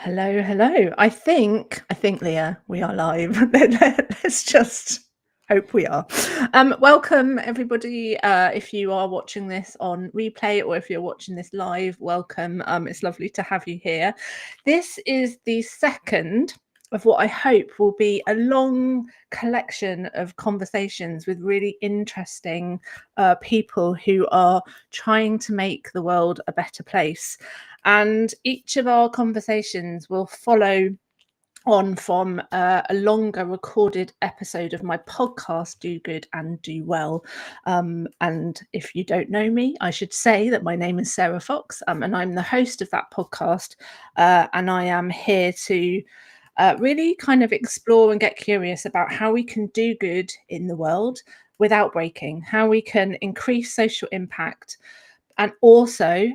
Hello. I think, Leah, we are live. Let's just hope we are. Welcome, everybody. If you are watching this on replay or if you're watching this live, welcome. It's lovely to have you here. This is the second of what I hope will be a long collection of conversations with really interesting people who are trying to make the world a better place. And each of our conversations will follow on from a longer recorded episode of my podcast, Do Good and Do Well. And if you don't know me, I should say that my name is Sarah Fox, and I'm the host of that podcast. And I am here to really kind of explore and get curious about how we can do good in the world without breaking, how we can increase social impact and also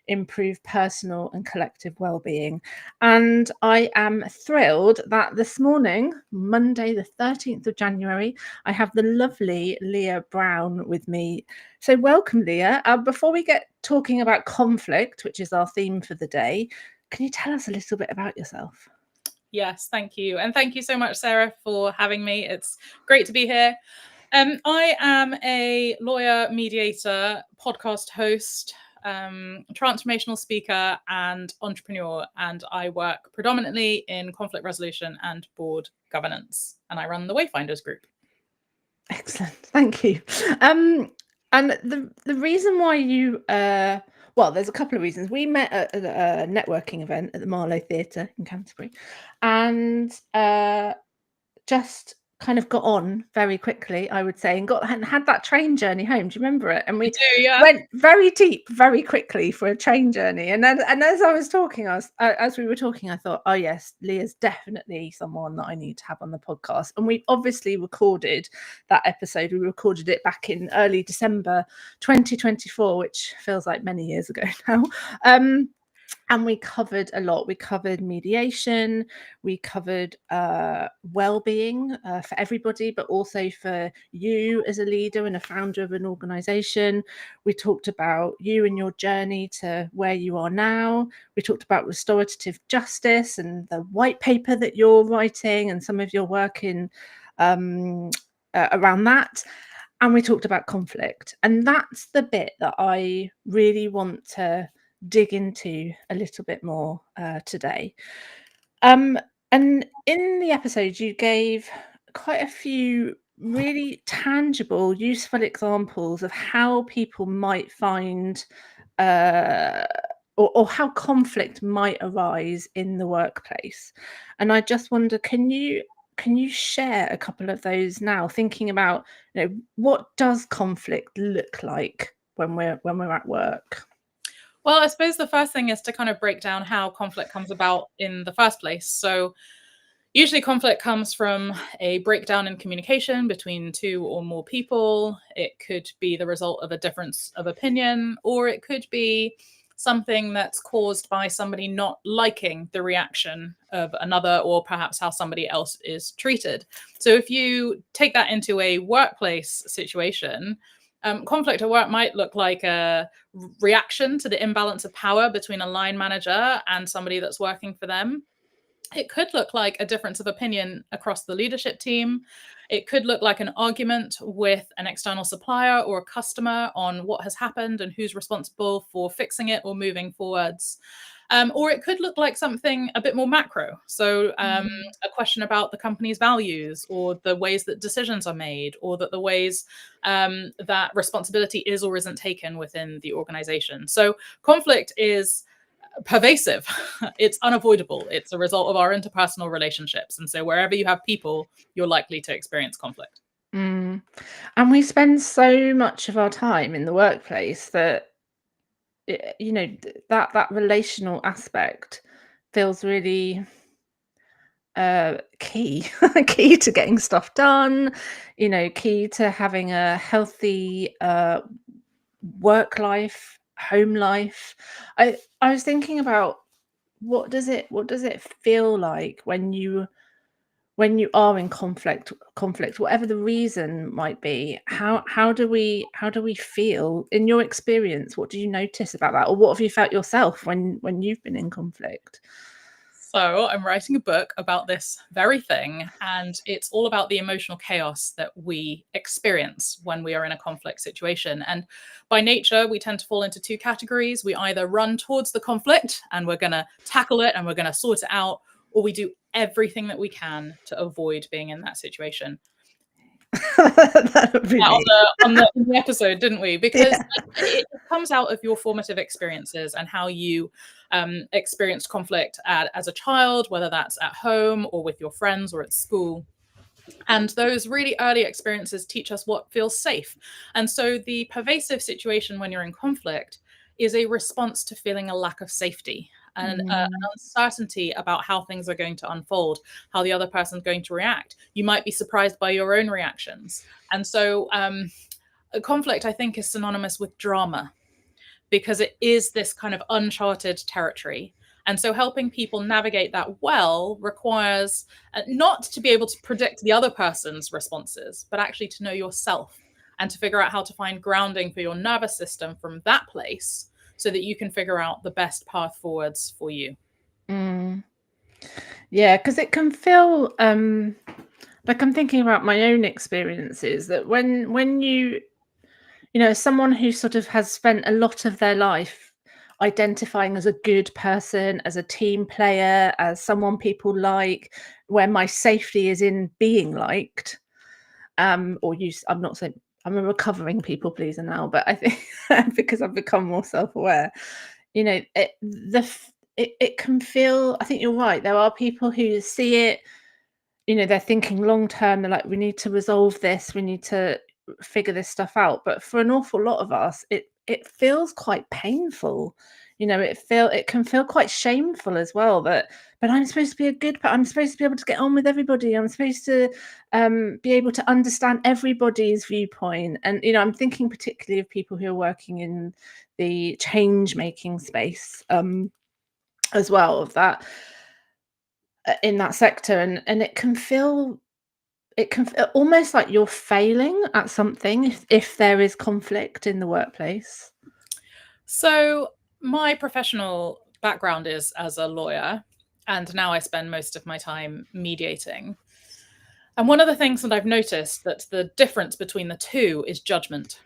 improve personal and collective well-being. And I am thrilled that this morning, Monday the 13th of January, I have the lovely Leah Brown with me. So welcome, Leah. Before we get talking about conflict, which is our theme for the day, can you tell us a little bit about yourself? Yes, thank you. And thank you so much, Sarah, for having me. It's great to be here. I am a lawyer, mediator, podcast host, transformational speaker, and entrepreneur. And I work predominantly in conflict resolution and board governance. And I run the WayFinders Group. Excellent. Thank you. And the reason why you well, there's a couple of reasons. We met at a networking event at the Marlow Theatre in Canterbury, and just kind of got on very quickly, I would say, and had that train journey home. Do you remember it? And we went very deep, very quickly for a train journey. And then, as I was talking, as we were talking, I thought, oh yes, Leah's definitely someone that I need to have on the podcast. And we obviously recorded that episode. We recorded it back in early December 2024, which feels like many years ago now. And we covered a lot. We covered mediation, we covered well-being for everybody, but also for you as a leader and a founder of an organization. We talked about you and your journey to where you are now. We talked about restorative justice and the white paper that you're writing and some of your work in around that. And we talked about conflict. And that's the bit that I really want to dig into a little bit more today. And in the episode, you gave quite a few really tangible, useful examples of how people might find or how conflict might arise in the workplace. And I just wonder, can you share a couple of those now, thinking about, what does conflict look like when we're at work? Well, I suppose the first thing is to kind of break down how conflict comes about in the first place. So usually conflict comes from a breakdown in communication between two or more people. It could be the result of a difference of opinion, or it could be something that's caused by somebody not liking the reaction of another, or perhaps how somebody else is treated. So if you take that into a workplace situation, conflict at work might look like a reaction to the imbalance of power between a line manager and somebody that's working for them. It could look like a difference of opinion across the leadership team. It could look like an argument with an external supplier or a customer on what has happened and who's responsible for fixing it or moving forwards. Or it could look like something a bit more macro. So a question about the company's values, or the ways that decisions are made, or that the ways that responsibility is or isn't taken within the organization. So conflict is pervasive. It's unavoidable. It's a result of our interpersonal relationships. And so wherever you have people, you're likely to experience conflict. And we spend so much of our time in the workplace that, that relational aspect feels really key key to getting stuff done, key to having a healthy work life, home life. I was thinking about, what does it feel like when you when you are in conflict, whatever the reason might be, how do we feel in your experience? What do you notice about that, or what have you felt yourself when you've been in conflict? So I'm writing a book about this very thing, and it's all about the emotional chaos that we experience when we are in a conflict situation. And by nature, we tend to fall into two categories. We either run towards the conflict and we're going to tackle it and we're going to sort it out, or we do everything that we can to avoid being in that situation. That would be me. On the episode, didn't we? Because Yeah. it comes out of your formative experiences and how you experienced conflict as a child, whether that's at home or with your friends or at school. And those really early experiences teach us what feels safe. And so the pervasive situation when you're in conflict is a response to feeling a lack of safety and an uncertainty about how things are going to unfold, how the other person's going to react. You might be surprised by your own reactions. And so a conflict, I think, is synonymous with drama, because it is this kind of uncharted territory. And so helping people navigate that well requires not to be able to predict the other person's responses, but actually to know yourself and to figure out how to find grounding for your nervous system from that place so that you can figure out the best path forwards for you. Yeah, because it can feel like, I'm thinking about my own experiences, that when you know, someone who sort of has spent a lot of their life identifying as a good person, as a team player, as someone people like, where my safety is in being liked, or use. I'm not saying I'm a recovering people pleaser now, but I think because I've become more self-aware, you know, it can feel. I think you're right. There are people who see it. You know, they're thinking long term. They're like, we need to resolve this. We need to figure this stuff out. But for an awful lot of us, it feels quite painful. You know, it can feel quite shameful as well. But I'm supposed to be a good. I'm supposed to be able to get on with everybody. I'm supposed to be able to understand everybody's viewpoint. And you know, I'm thinking particularly of people who are working in the change making space as well, of that in that sector, and it can feel almost like you're failing at something if there is conflict in the workplace. So my professional background is as a lawyer, and now I spend most of my time mediating. And one of the things that I've noticed, that the difference between the two is judgment.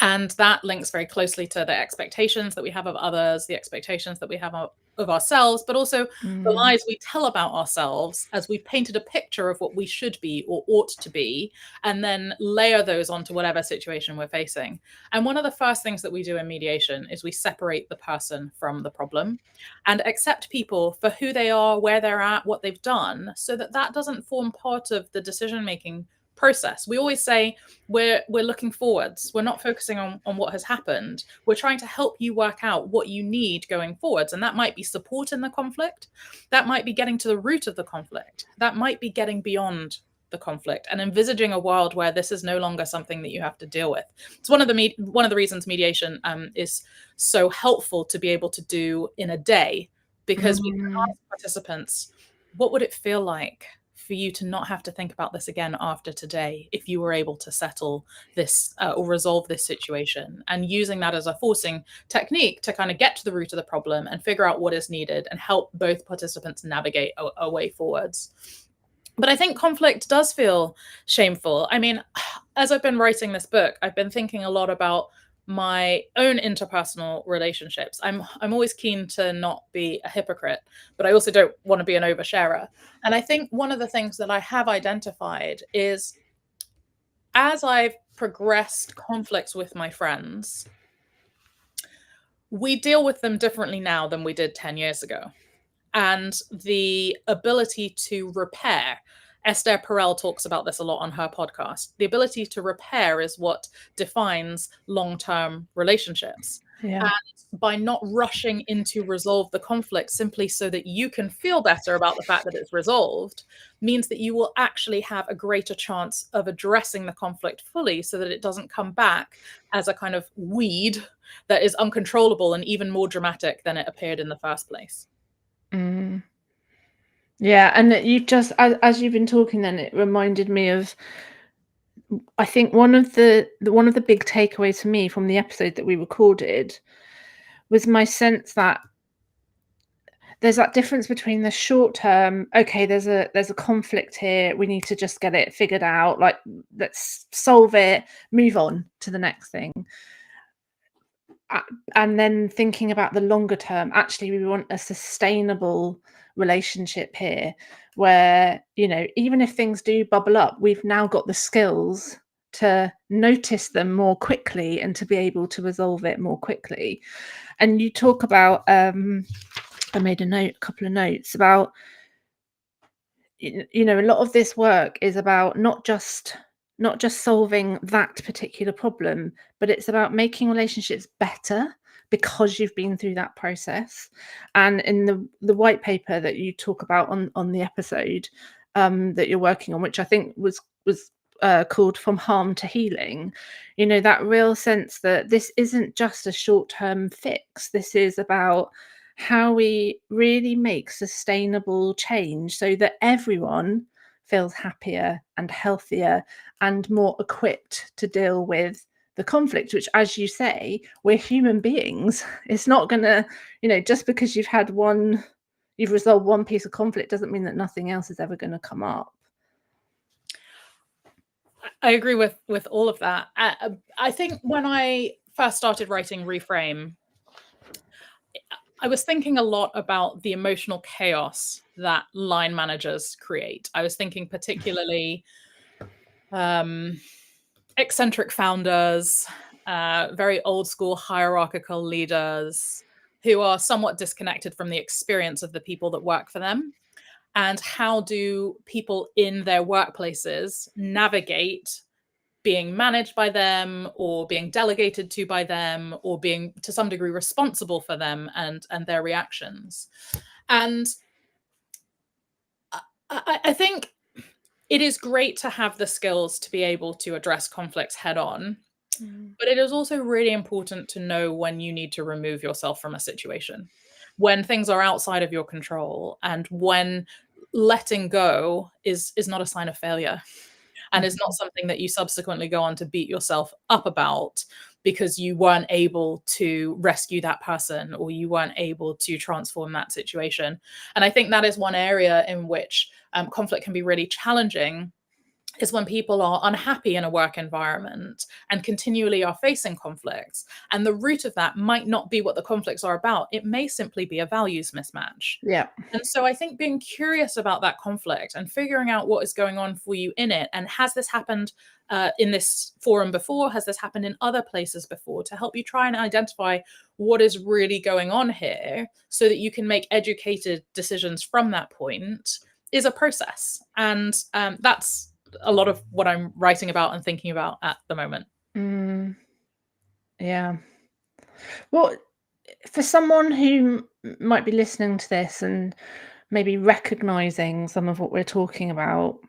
And that links very closely to the expectations that we have of others, the expectations that we have of ourselves, but also the lies we tell about ourselves as we've painted a picture of what we should be or ought to be, and then layer those onto whatever situation we're facing. And one of the first things that we do in mediation is we separate the person from the problem and accept people for who they are, where they're at, what they've done, so that that doesn't form part of the decision-making process. We always say we're looking forwards. We're not focusing on what has happened. We're trying to help you work out what you need going forwards. And that might be support in the conflict. That might be getting to the root of the conflict. That might be getting beyond the conflict and envisaging a world where this is no longer something that you have to deal with. It's one of the reasons mediation is so helpful to be able to do in a day, because we can ask participants, what would it feel like for you to not have to think about this again after today if you were able to settle this or resolve this situation, and using that as a forcing technique to kind of get to the root of the problem and figure out what is needed and help both participants navigate a way forwards. But I think conflict does feel shameful. I mean, as I've been writing this book, I've been thinking a lot about my own interpersonal relationships. I'm always keen to not be a hypocrite, but I also don't want to be an oversharer. And I think one of the things that I have identified is, as I've progressed conflicts with my friends, we deal with them differently now than we did 10 years ago. And the ability to repair. Esther Perel talks about this a lot on her podcast. The ability to repair is what defines long-term relationships. Yeah. And by not rushing in to resolve the conflict simply so that you can feel better about the fact that it's resolved, means that you will actually have a greater chance of addressing the conflict fully, so that it doesn't come back as a kind of weed that is uncontrollable and even more dramatic than it appeared in the first place. Yeah, and you just as you've been talking then, it reminded me of I think one of the big takeaways for me from the episode that we recorded was my sense that there's that difference between the short term, okay, there's a conflict here, we need to just get it figured out, like let's solve it, move on to the next thing. And then thinking about the longer term, actually we want a sustainable relationship here where, you know, even if things do bubble up, we've now got the skills to notice them more quickly and to be able to resolve it more quickly. And you talk about I made a couple of notes about, you know, a lot of this work is about not just solving that particular problem, but it's about making relationships better because you've been through that process. And in the white paper that you talk about on the episode that you're working on, which I think was called From Harm to Healing, you know, that real sense that this isn't just a short-term fix. This is about how we really make sustainable change so that everyone feels happier and healthier and more equipped to deal with the conflict, which, as you say, we're human beings. It's not gonna, you know, just because you've resolved one piece of conflict doesn't mean that nothing else is ever gonna come up. I agree with all of that. I think when I first started writing Reframe, I was thinking a lot about the emotional chaos that line managers create. I was thinking particularly eccentric founders, very old school hierarchical leaders who are somewhat disconnected from the experience of the people that work for them. And how do people in their workplaces navigate being managed by them or being delegated to by them or being to some degree responsible for them and their reactions? And I think it is great to have the skills to be able to address conflicts head on, but it is also really important to know when you need to remove yourself from a situation, when things are outside of your control, and when letting go is not a sign of failure and is not something that you subsequently go on to beat yourself up about because you weren't able to rescue that person or you weren't able to transform that situation. And I think that is one area in which conflict can be really challenging, is when people are unhappy in a work environment and continually are facing conflicts. And the root of that might not be what the conflicts are about. It may simply be a values mismatch. Yeah. And so I think being curious about that conflict and figuring out what is going on for you in it, and has this happened in this forum before? Has this happened in other places before? To help you try and identify what is really going on here so that you can make educated decisions from that point is a process. And that's a lot of what I'm writing about and thinking about at the moment. Yeah. Well, for someone who might be listening to this and maybe recognizing some of what we're talking about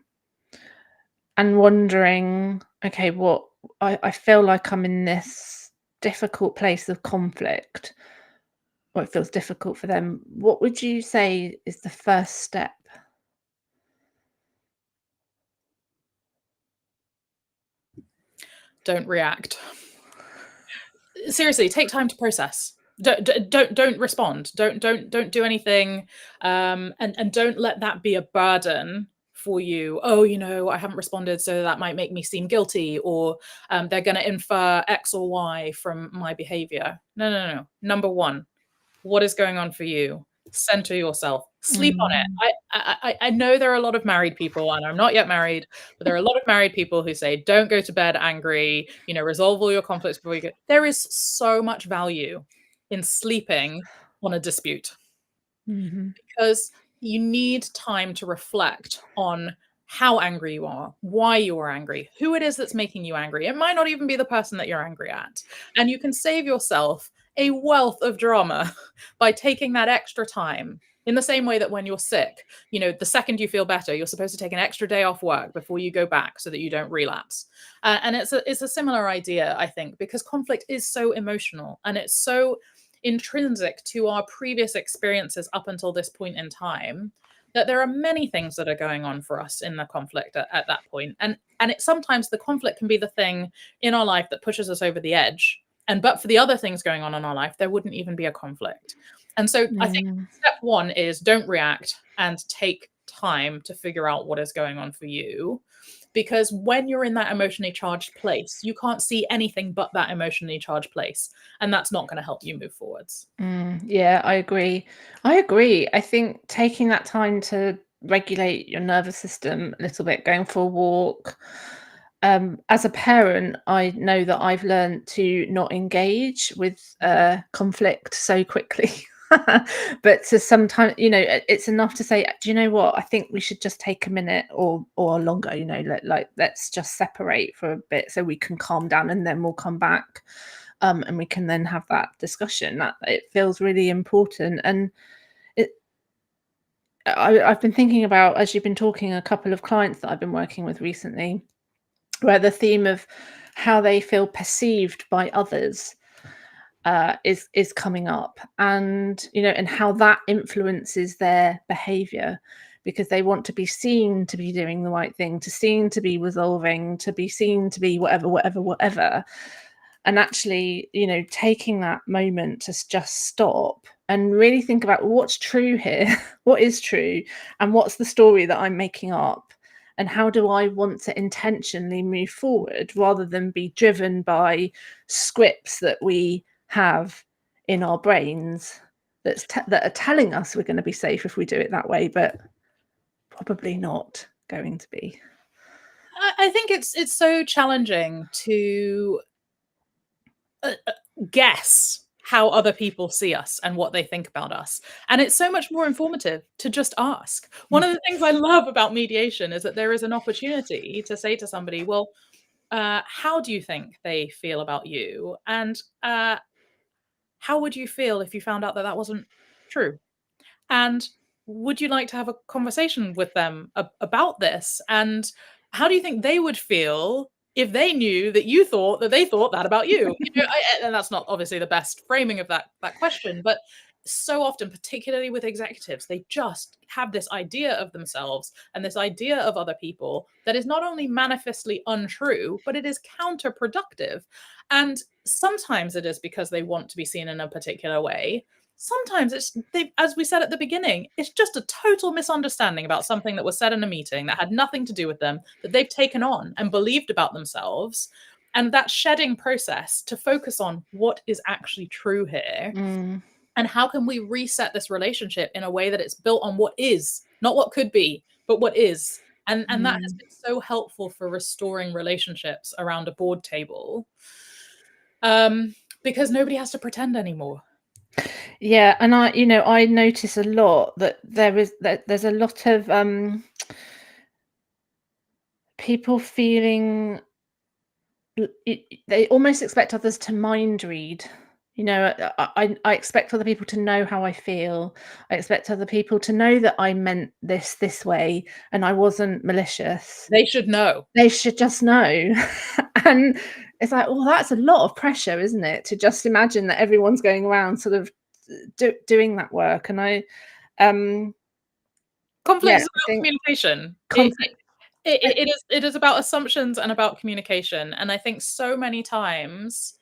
and wondering, okay, what I feel like I'm in this difficult place of conflict, or it feels difficult for them, what would you say is the first step? Don't react. Seriously, take time to process. Don't respond. Don't do anything, and don't let that be a burden for you. Oh, you know, I haven't responded, so that might make me seem guilty, or they're going to infer X or Y from my behavior. No, no, no. Number one, what is going on for you? Center yourself. Sleep on Mm, it. I know there are a lot of married people, and I'm not yet married, but there are a lot of married people who say, don't go to bed angry, you know, resolve all your conflicts before you go. There is so much value in sleeping on a dispute mhm, because you need time to reflect on how angry you are, why you are angry, who it is that's making you angry. It might not even be the person that you're angry at. And you can save yourself a wealth of drama by taking that extra time. In the same way that when you're sick, you know, the second you feel better, you're supposed to take an extra day off work before you go back so that you don't relapse. And it's a similar idea, I think, because conflict is so emotional and it's so intrinsic to our previous experiences up until this point in time, that there are many things that are going on for us in the conflict at that point. And it sometimes the conflict can be the thing in our life that pushes us over the edge. And but for the other things going on in our life, there wouldn't even be a conflict. And so I think step one is don't react and take time to figure out what is going on for you. Because when you're in that emotionally charged place, you can't see anything but that emotionally charged place. And that's not going to help you move forwards. Yeah, I agree. I think taking that time to regulate your nervous system a little bit, going for a walk. As a parent, I know that I've learned to not engage with conflict so quickly. But to sometimes, it's enough to say, do you know what? I think we should just take a minute or longer, let's just separate for a bit so we can calm down and then we'll come back. And we can then have that discussion. That it feels really important. And I've been thinking about, as you've been talking, a couple of clients that I've been working with recently, where the theme of how they feel perceived by others is coming up, and and how that influences their behavior, because they want to be seen to be doing the right thing, to seen to be resolving, to be seen to be whatever. And actually, taking that moment to just stop and really think about what's true here, what is true, and what's the story that I'm making up, and how do I want to intentionally move forward rather than be driven by scripts that we have in our brains that are telling us we're going to be safe if we do it that way, but probably not going to be. I think it's so challenging to guess how other people see us and what they think about us. And it's so much more informative to just ask. One of the things I love about mediation is that there is an opportunity to say to somebody, well, how do you think they feel about you? And how would you feel if you found out that that wasn't true? And would you like to have a conversation with them about this? And how do you think they would feel if they knew that you thought that they thought that about you? And that's not obviously the best framing of that question, but so often, particularly with executives, they just have this idea of themselves and this idea of other people that is not only manifestly untrue, but it is counterproductive. And sometimes it is because they want to be seen in a particular way. Sometimes as we said at the beginning, it's just a total misunderstanding about something that was said in a meeting that had nothing to do with them, that they've taken on and believed about themselves. And that shedding process to focus on what is actually true here, and how can we reset this relationship in a way that it's built on what is, not what could be, but what is. And that has been so helpful for restoring relationships around a board table, because nobody has to pretend anymore. Yeah, and I notice a lot that there's a lot of people feeling they almost expect others to mind read. I expect other people to know how I feel. I expect other people to know that I meant this way and I wasn't malicious. They should know. They should just know. And it's like, well, that's a lot of pressure, isn't it? To just imagine that everyone's going around sort of doing that work. And conflict is about communication. It is about assumptions and about communication. And I think so many times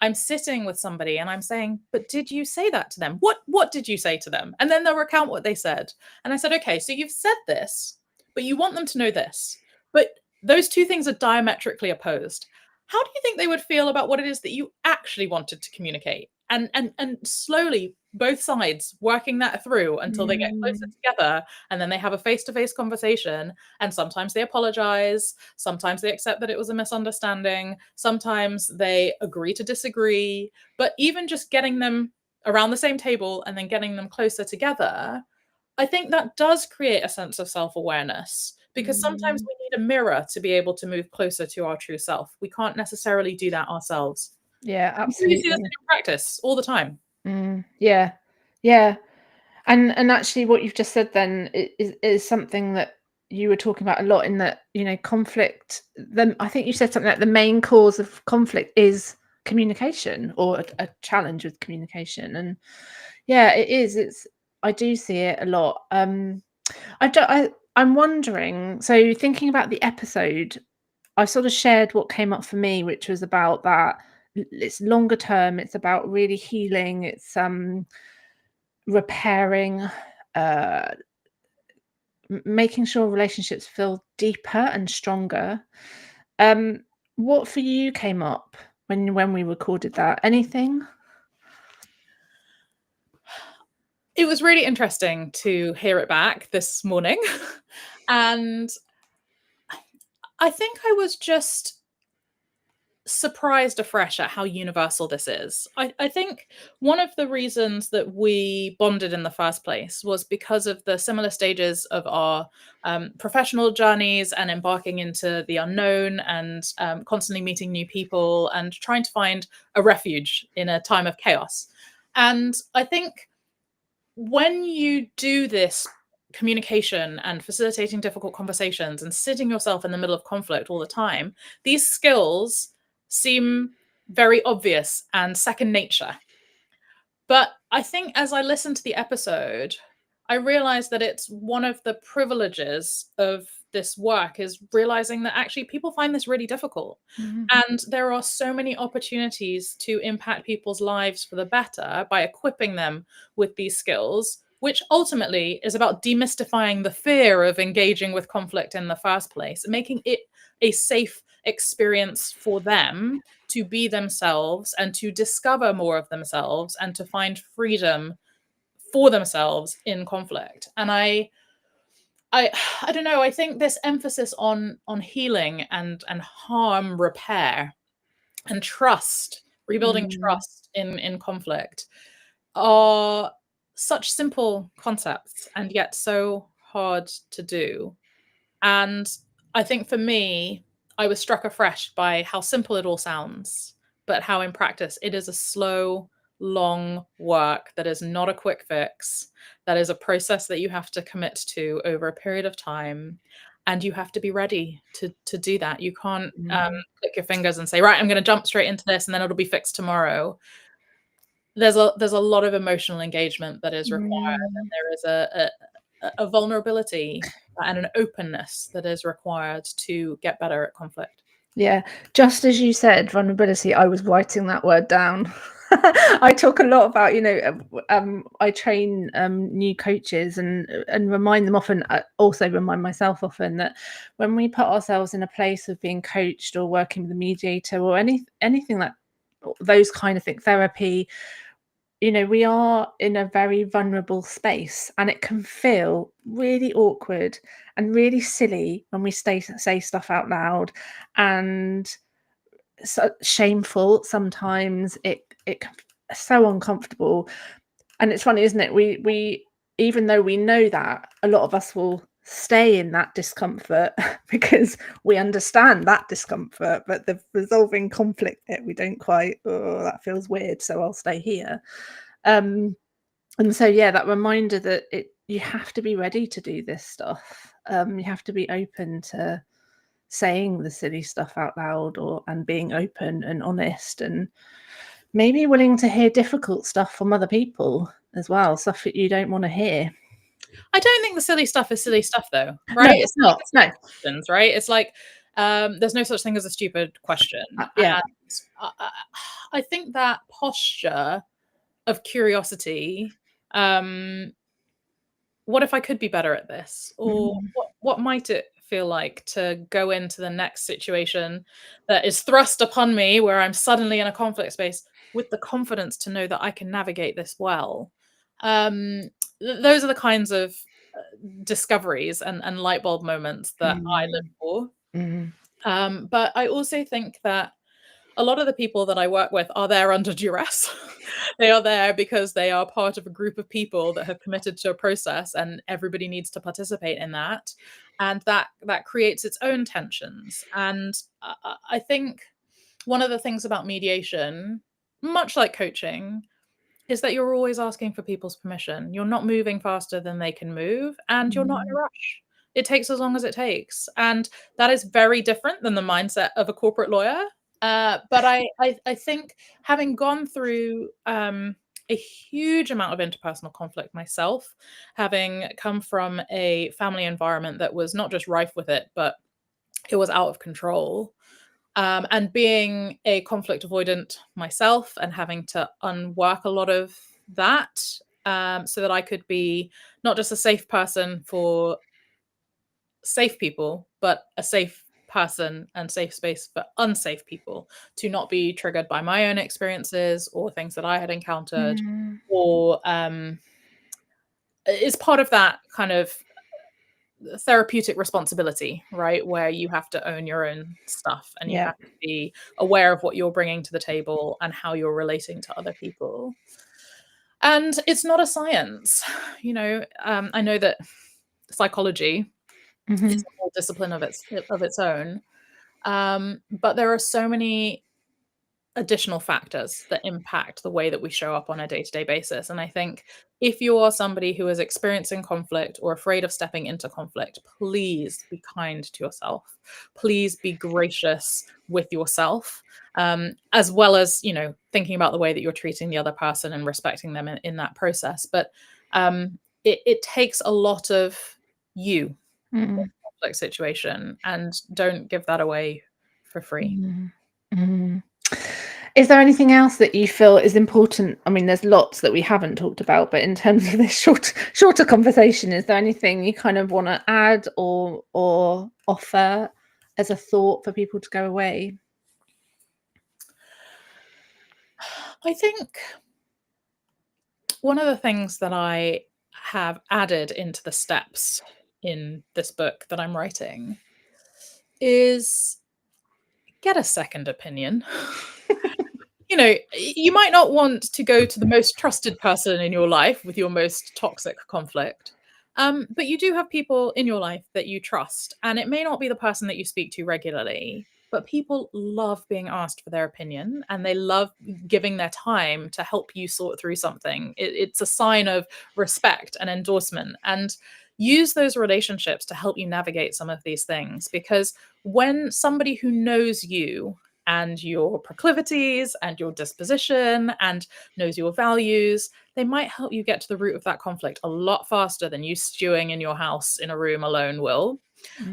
I'm sitting with somebody and I'm saying, but did you say that to them? What did you say to them? And then they'll recount what they said. And I said, okay, so you've said this, but you want them to know this. But those two things are diametrically opposed. How do you think they would feel about what it is that you actually wanted to communicate? And slowly both sides working that through until they get closer together, and then they have a face-to-face conversation, and sometimes they apologize, sometimes they accept that it was a misunderstanding, sometimes they agree to disagree, but even just getting them around the same table and then getting them closer together, I think that does create a sense of self-awareness, because sometimes we need a mirror to be able to move closer to our true self. We can't necessarily do that ourselves. Yeah, You see this absolutely. in your practice all the time. Yeah, yeah. And actually what you've just said then is something that you were talking about a lot, in that, conflict, I think you said something like the main cause of conflict is communication, or a challenge with communication. And yeah, it is. I do see it a lot. I'm wondering, so thinking about the episode, I sort of shared what came up for me, which was about that it's longer term, it's about really healing, it's repairing, uh making sure relationships feel deeper and stronger. Um, what for you came up when we recorded that? Anything? It was really interesting to hear it back this morning. And I think I was just surprised afresh at how universal this is. I think one of the reasons that we bonded in the first place was because of the similar stages of our professional journeys and embarking into the unknown and constantly meeting new people and trying to find a refuge in a time of chaos. And I think when you do this communication and facilitating difficult conversations and sitting yourself in the middle of conflict all the time, these skills seem very obvious and second nature. But I think as I listened to the episode, I realized that it's one of the privileges of this work is realizing that actually people find this really difficult. Mhm. And there are so many opportunities to impact people's lives for the better by equipping them with these skills, which ultimately is about demystifying the fear of engaging with conflict in the first place, making it a safe experience for them to be themselves and to discover more of themselves and to find freedom for themselves in conflict. And I I don't know, I think this emphasis on healing and harm repair and trust, rebuilding Mm. trust in conflict are such simple concepts and yet so hard to do. And I think for me, I was struck afresh by how simple it all sounds, but how in practice it is a slow, long work that is not a quick fix, that is a process that you have to commit to over a period of time. And you have to be ready to do that. You can't Mm. click your fingers and say, right, I'm going to jump straight into this and then it'll be fixed tomorrow. There's a lot of emotional engagement that is required, and Mm. there is a vulnerability and an openness that is required to get better at conflict. Yeah, just as you said, vulnerability, I was writing that word down. I talk a lot about, I train new coaches and remind them often, also remind myself often that when we put ourselves in a place of being coached or working with a mediator or anything like those kind of things, therapy, we are in a very vulnerable space and it can feel really awkward and really silly when we say stuff out loud and so shameful sometimes. It can be so uncomfortable. And it's funny, isn't it? We even though we know that, a lot of us will stay in that discomfort because we understand that discomfort, but the resolving conflict bit, we don't quite, oh, that feels weird, so I'll stay here. Um, and so, yeah, that reminder that you have to be ready to do this stuff. You have to be open to saying the silly stuff out loud and being open and honest and maybe willing to hear difficult stuff from other people as well, stuff that you don't want to hear. I don't think the silly stuff is silly stuff though, No, right? it's not. It's No. questions, right? It's like there's no such thing as a stupid question. Yeah. And I think that posture of curiosity, um, what if I could be better at this? Or Mhm. what might it feel like to go into the next situation that is thrust upon me where I'm suddenly in a conflict space with the confidence to know that I can navigate this well? Um, those are the kinds of discoveries and light bulb moments that I live Mm. for. Mhm. But I also think that a lot of the people that I work with are there under duress. They are there because they are part of a group of people that have committed to a process and everybody needs to participate in that. And that creates its own tensions. And I think one of the things about mediation, much like coaching, is that you're always asking for people's permission. You're not moving faster than they can move, and you're not in a Mm. rush. It takes as long as it takes, and that is very different than the mindset of a corporate lawyer. But I think having gone through a huge amount of interpersonal conflict myself, having come from a family environment that was not just rife with it, but it was out of control. And being a conflict avoidant myself and having to unwork a lot of that, so that I could be not just a safe person for safe people, but a safe person and safe space for unsafe people to not be triggered by my own experiences or things that I had encountered, or is part of that kind of therapeutic responsibility, right? Where you have to own your own stuff and you have to be aware of what you're bringing to the table and how you're relating to other people. And it's not a science, I know that psychology is a whole discipline of its own. But there are so many additional factors that impact the way that we show up on a day-to-day basis. And I think if you are somebody who is experiencing conflict or afraid of stepping into conflict, please be kind to yourself. Please be gracious with yourself, as well as, thinking about the way that you're treating the other person and respecting them in that process. But it takes a lot of you in a conflict situation, and don't give that away for free. Is there anything else that you feel is important? I mean, there's lots that we haven't talked about, but in terms of this shorter conversation, is there anything you kind of want to add or offer as a thought for people to go away? I think one of the things that I have added into the steps in this book that I'm writing is get a second opinion. You might not want to go to the most trusted person in your life with your most toxic conflict. But you do have people in your life that you trust, and it may not be the person that you speak to regularly, but people love being asked for their opinion, and they love giving their time to help you sort through something. It's a sign of respect and endorsement, and use those relationships to help you navigate some of these things. Because when somebody who knows you and your proclivities and your disposition and knows your values, they might help you get to the root of that conflict a lot faster than you stewing in your house in a room alone will.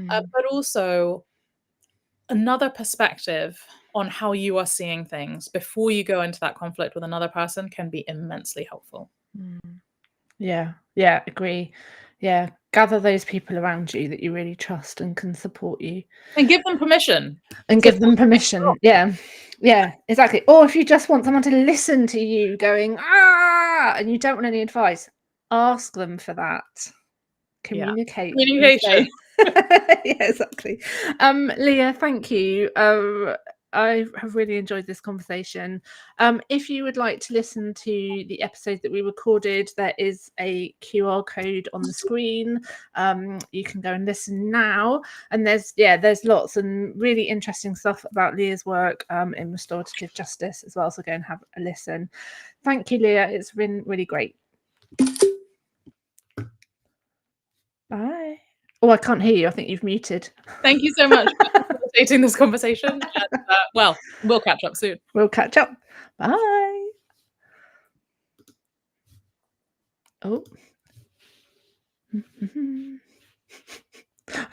But also another perspective on how you are seeing things before you go into that conflict with another person can be immensely helpful. Yeah, agree. Yeah, gather those people around you that you really trust and can support you. And give them permission. And give them permission. Yeah, exactly. Or if you just want someone to listen to you going, and you don't want any advice, ask them for that. Communicate. Communication. Yeah, exactly. Leah, thank you. I have really enjoyed this conversation. If you would like to listen to the episode that we recorded, there is a QR code on the screen. You can go and listen now. And there's lots and really interesting stuff about Leah's work in restorative justice as well. So go and have a listen. Thank you, Leah. It's been really great. Bye. Oh, I can't hear you. I think you've muted. Thank you so much for facilitating this conversation. And, we'll catch up soon. We'll catch up. Bye. Oh.